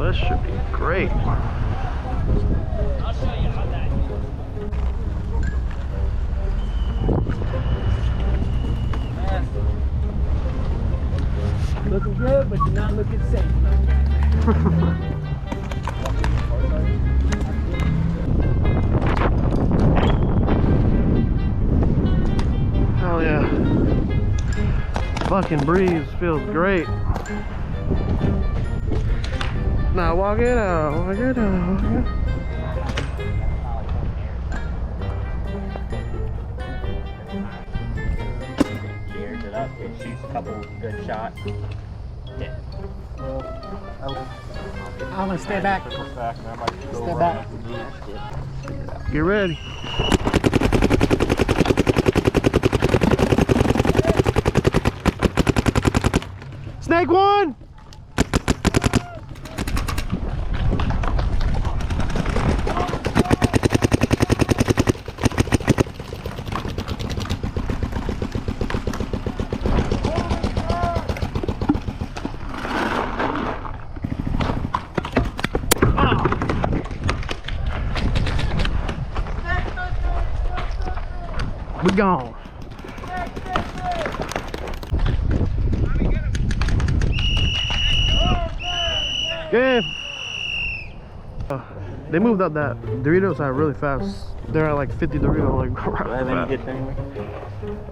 this should be great. I'll show you how that. Looking good, but you're not looking safe. Hell yeah. Fucking breeze feels great. Now walk it out, walk it out, walk it out. Gears it up, it shoots a couple good shots. Yeah. I'm gonna stay back. Stay back. Get ready. Snake one! We gone. Good. They moved up that Doritos side really fast. They're at like 50 Doritos, like right Do I have any good thing?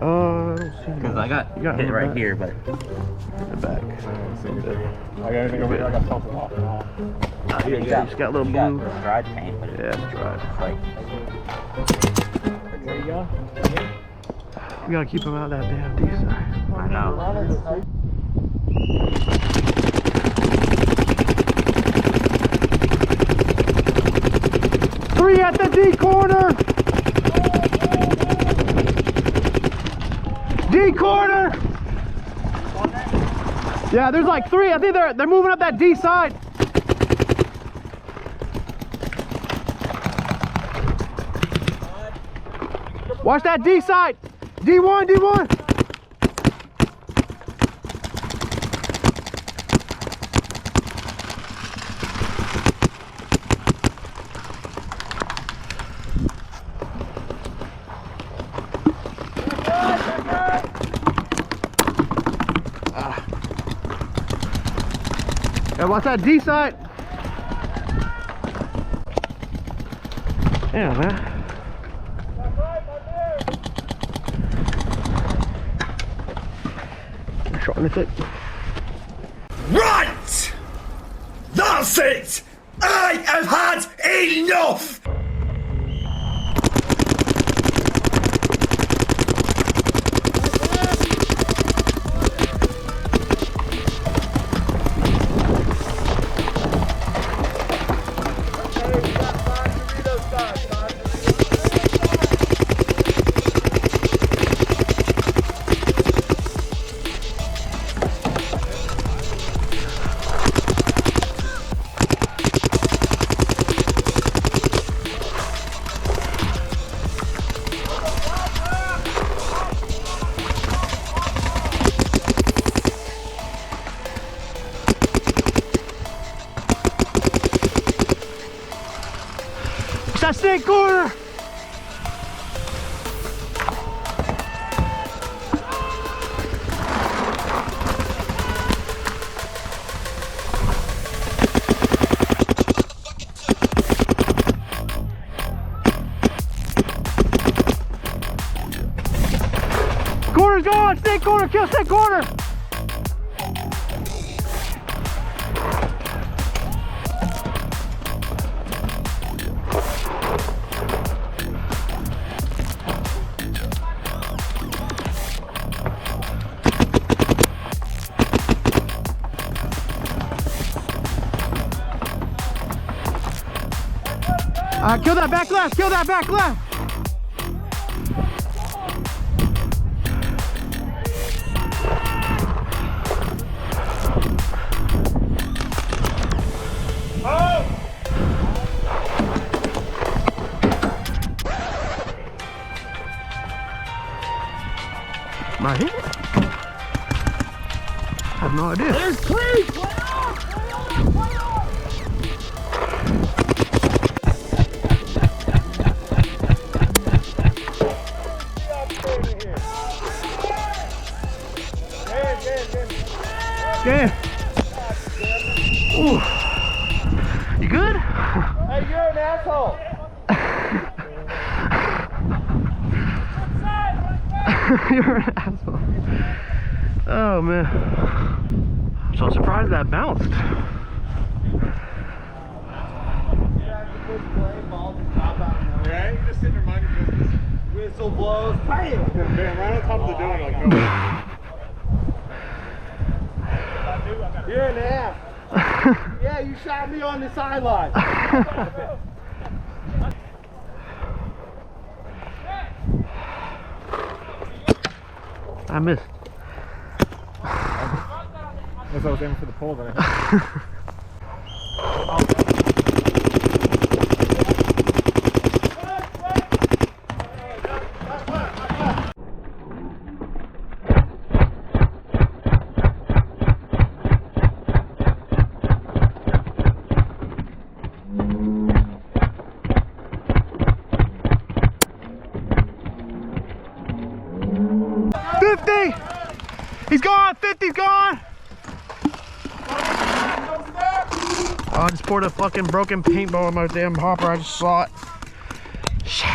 I don't see Because I got You got hit in the right back. here, but the back. I got anything over here? I got something off and on. Yeah, you just got a little blue. dried paint, but Yeah, it's dry. like There you go. We gotta keep them out that damn D side. I know. Three at the D corner. D corner. Yeah, there's like three. I think they're moving up that D side. Watch that D side. D1, D1. Yeah, watch that D side. Yeah, man. Shorten it. Right! That's it! I have had enough! That snake corner! Corner's gone! Snake corner! Kill snake corner! Kill that back left! Kill that back left! Am I hit? I have no idea. There's three! Play on! Play on! Play on! Ooh. You good? Hey, you're an asshole. You're an asshole. Oh man. I'm so surprised that bounced. Yeah, you just sit there minding your business. Whistle blows. Bam! Bam, right on top of the door. Like, no. You're an ass. Yeah, you shot me on the sideline. I missed. Unless I was aiming for the pole, then I hit. 50! He's gone! 50's gone! Oh, I just poured a fucking broken paintball in my damn hopper. I just saw it. Shit.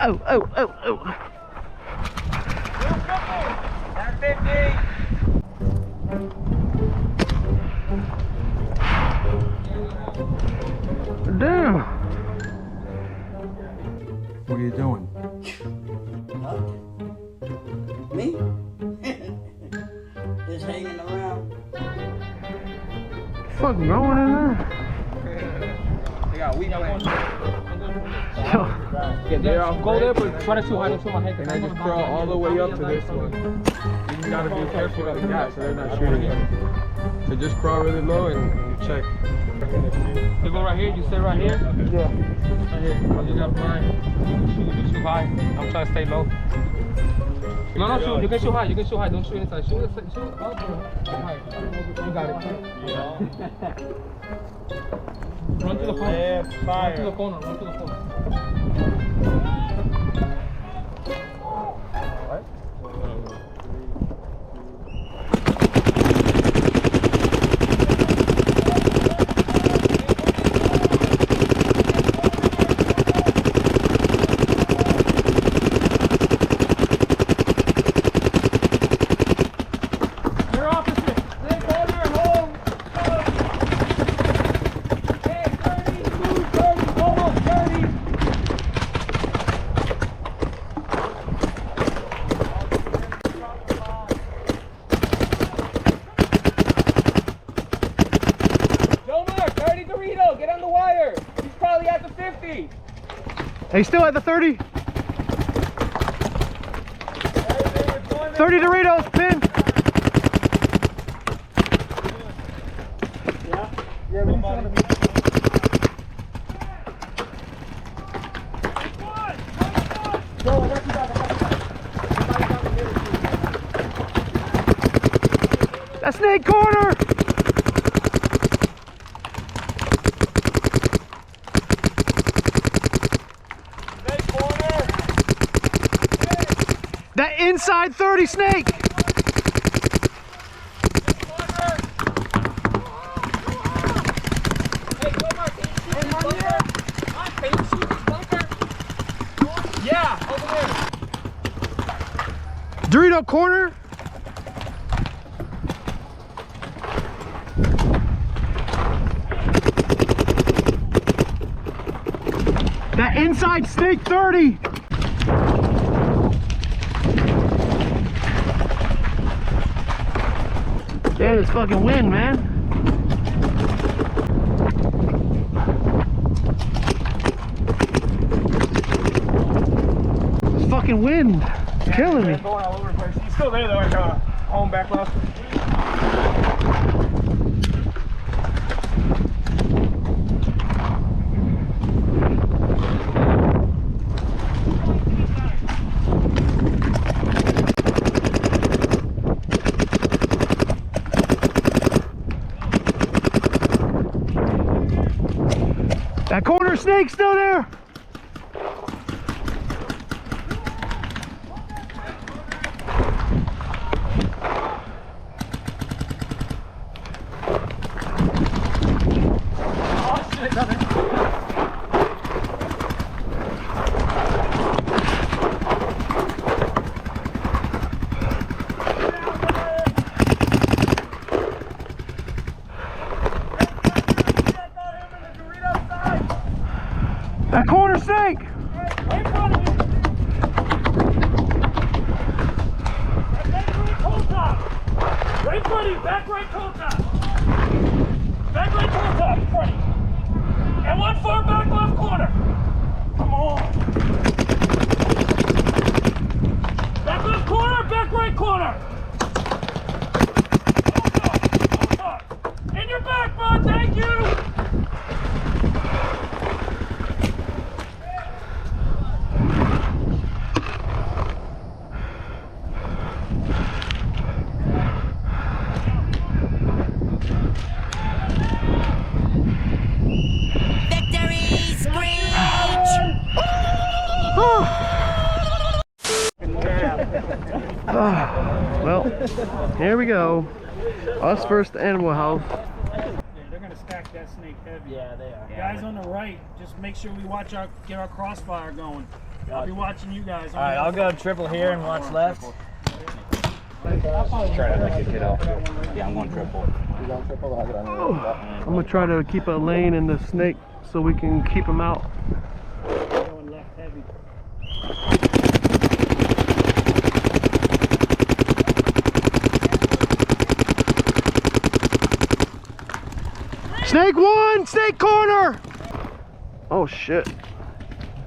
Oh, oh, oh, oh. That 50. Damn. What are you doing? Me? Just hanging around. Fuck going in there? They got weak legs. Yeah, I'll go there, but try to shoot high, don't shoot my head. And I just crawl all the way up to this one. You gotta be careful of the guys so they're not shooting you. So just crawl really low and check. You go right here, you stay right here. Yeah. Right here. Oh, you got mine. You can shoot high. I'm trying to stay low. No, no, shoot. You can shoot high. You can shoot high. Don't shoot inside. Shoot up. High. You got it. Run to the corner. Yeah, fire. Run to the corner. Run to the corner. He's still at the 30. 30 Doritos, pin. Yeah, we need That snake corner. That inside 30 snake! Yeah, over there. Dorito corner. That inside snake 30! Yeah, it's fucking wind, man. It's fucking wind. It's killing me. going all over the place. He's still there though, I got home back left. corner snake still there? That corner snake! Right in front of you. Right in front of you. Back right toe top. Back right toe top in front of you. And one far back left corner. Come on. Back left corner, back right corner. In your back, bud. Thank you. Well, here we go. Us first Animal House. They're gonna stack that snake heavy. Yeah, they are. Guys on the right, just make sure we watch get our crossfire going. I'll be watching you guys. Alright, I'll go triple here and watch left. Try to like get off. Yeah, I'm going triple. I'm gonna try to keep a lane in the snake so we can keep him out. Going left heavy. Snake one, snake corner. Oh shit.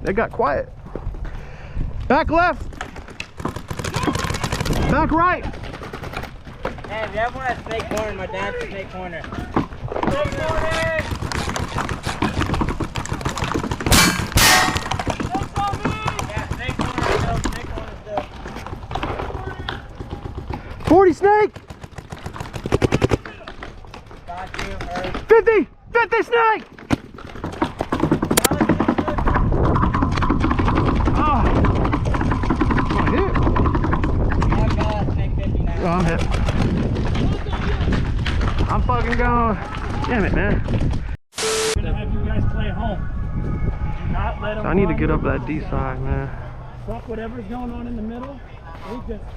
They got quiet. Back left. Back right. Hey, if you ever want a snake corner, my dad's a snake corner. Snake corner! Snake on me! Yeah, snake corner still, snake corner still. 40 snake. Got you, Earth. 50, 50 snake. Oh. I hit. I got snake 50 now. Oh, I'm hit. I'm fucking going. Damn it, man. I'm gonna have you guys play home. Do not let them I need to run. get up that D side, man. Fuck whatever's going on in the middle.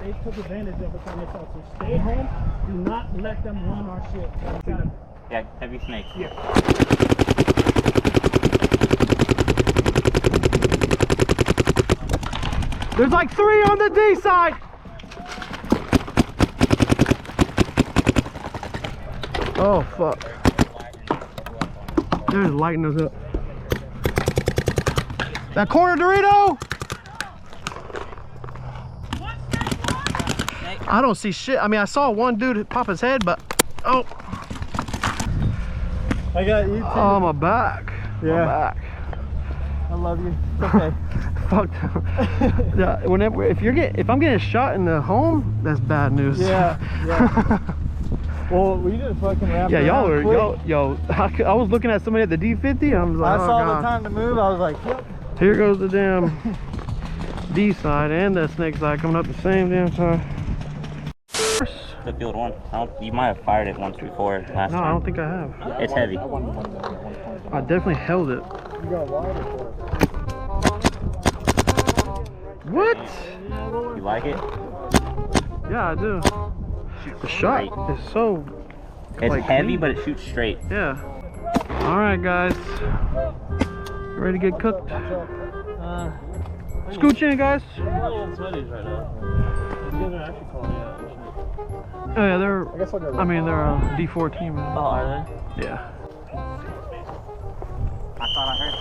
They took advantage of it on themselves. So stay home. Do not let them run our shit. Yeah, heavy snake. Yeah. There's like 3 on the D side. Oh fuck. They're just lighting us up. That corner Dorito. I don't see shit. I mean, I saw one dude pop his head, but oh. I got you too. Oh, my back. Yeah. My back. I love you. It's okay. Fuck. Yeah, whenever if I'm getting shot in the home, that's bad news. Yeah. Yeah. Well, we just fucking wrapped. Yeah, y'all were quick. yo. I was looking at somebody at the D50. I was like, I oh, saw God. the time to move. I was like, yep. Here goes the damn D side and the snake side coming up the same damn time. The field one. You might have fired it once before last No, time. I don't think I have. It's heavy. I definitely held it. You got wider for us. What? You like it? Yeah, I do. The shot is so. It's like, heavy, clean. but it shoots straight. Yeah. All right, guys. Ready to get cooked? Scooch in, guys. Oh yeah, they're. I mean, they're a D4 team. Oh, are they? Yeah. I thought I heard.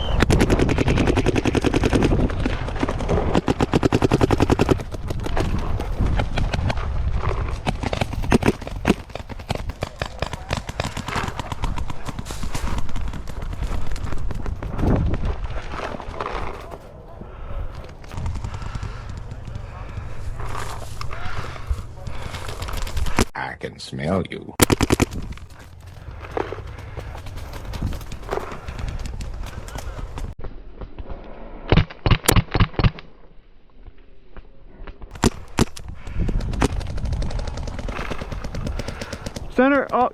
I can smell you. Center. Oh.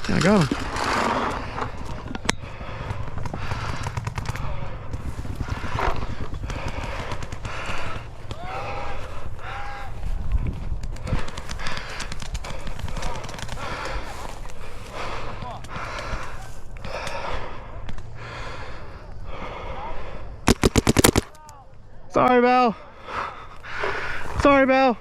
I got him. Sorry, Val. Sorry, Val.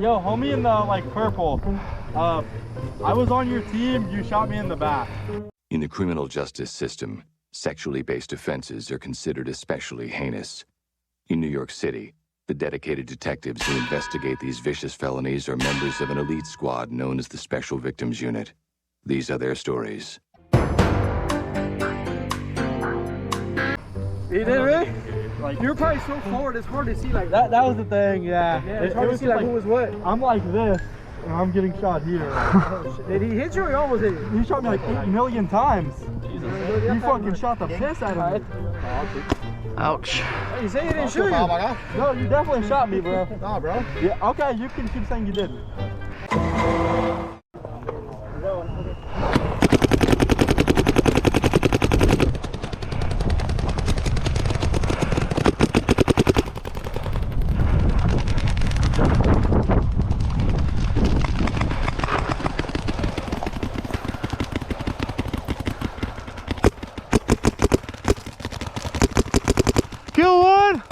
Yo, homie in the like purple. I was on your team, you shot me in the back. In the criminal justice system, sexually based offenses are considered especially heinous. In New York City, the dedicated detectives who investigate these vicious felonies are members of an elite squad known as the Special Victims Unit. These are their stories. You did really? Like, You're probably so forward, it's hard to see like that was the thing, yeah. it's hard to see like who was what. I'm like this, and I'm getting shot here. Did he hit you or he almost hit you? He shot me like 8 million times. Jesus. You fucking shot the piss out of me. Ouch. Hey, you say you didn't shoot you? No, you definitely shot me, bro. Nah, bro. Yeah, okay, you can keep saying you didn't. Kill one!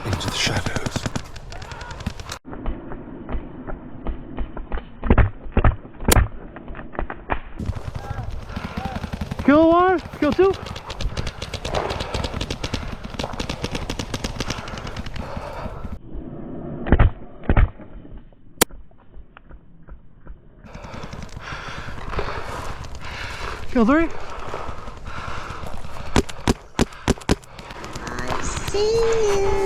Into the shadows. Kill one, kill two. Kill three. I see you.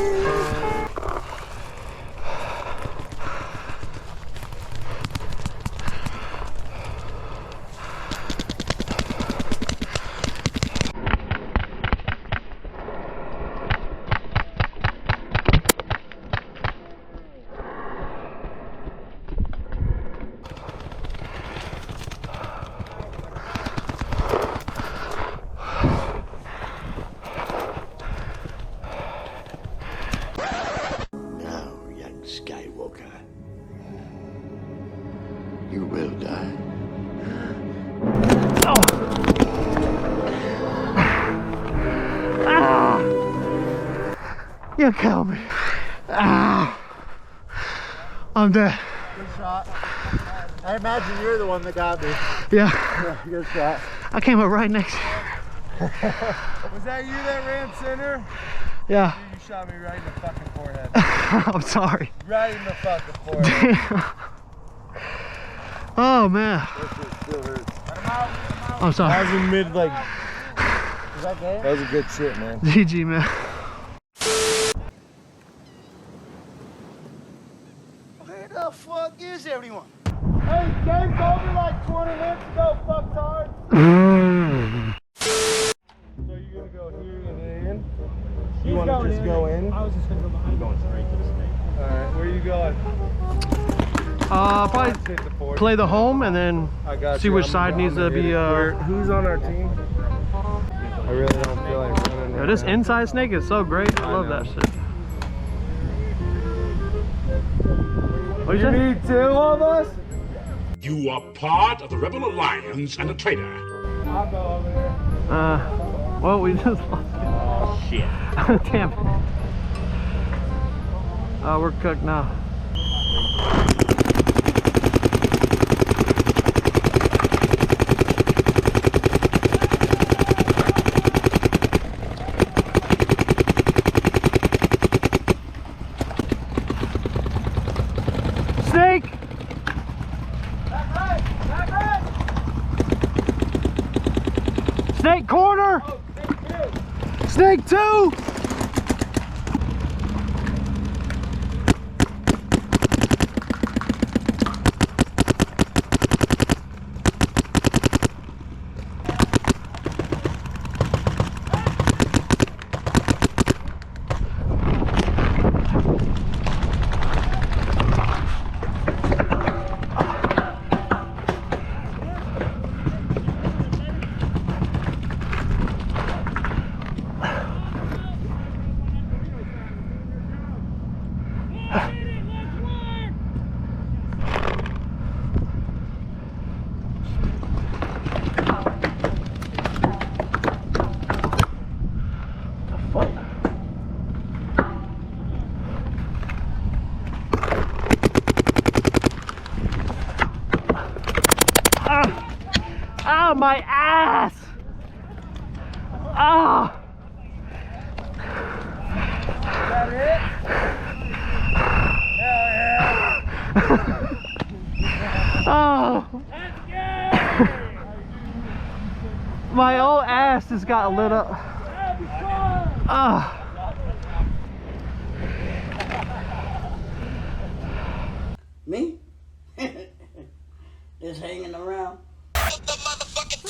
Skywalker. You will die. You killed me. Ah. I'm dead. Good shot. I imagine you're the one that got me. Yeah. Good shot. I came up right next to you. Was that you that ran center? Yeah. Dude, you shot me right in the fucking forehead. I'm sorry. Right in the fucking forehead. Damn. Oh man. That shit still hurts. I'm sorry. I was in mid like. Is that game? That was a good shit, man. GG, man. Where the fuck is everyone? Hey, game's over like 20 minutes ago, fucktard. So you're gonna go here and then? You want to just go in? I was just gonna go behind. I'm going straight to the snake. Alright, where are you going? Probably Hit the 40. play the home and then I got see you. which I'm side gonna needs to hit be. it. Who's on our team? I really don't feel like running. Yeah, this inside snake is so great. I love that shit. What You need 2 of us? You are part of the Rebel Alliance and a traitor. I'll go over there. Well, we just lost. Oh, shit. Damn it. We're cooked now. Snake! Snake corner! Snake 2! Ah, my ass! Ah! Is that it? Hell yeah! Oh! My old ass just got lit up. Ah! Me? Just hanging around. The motherfucking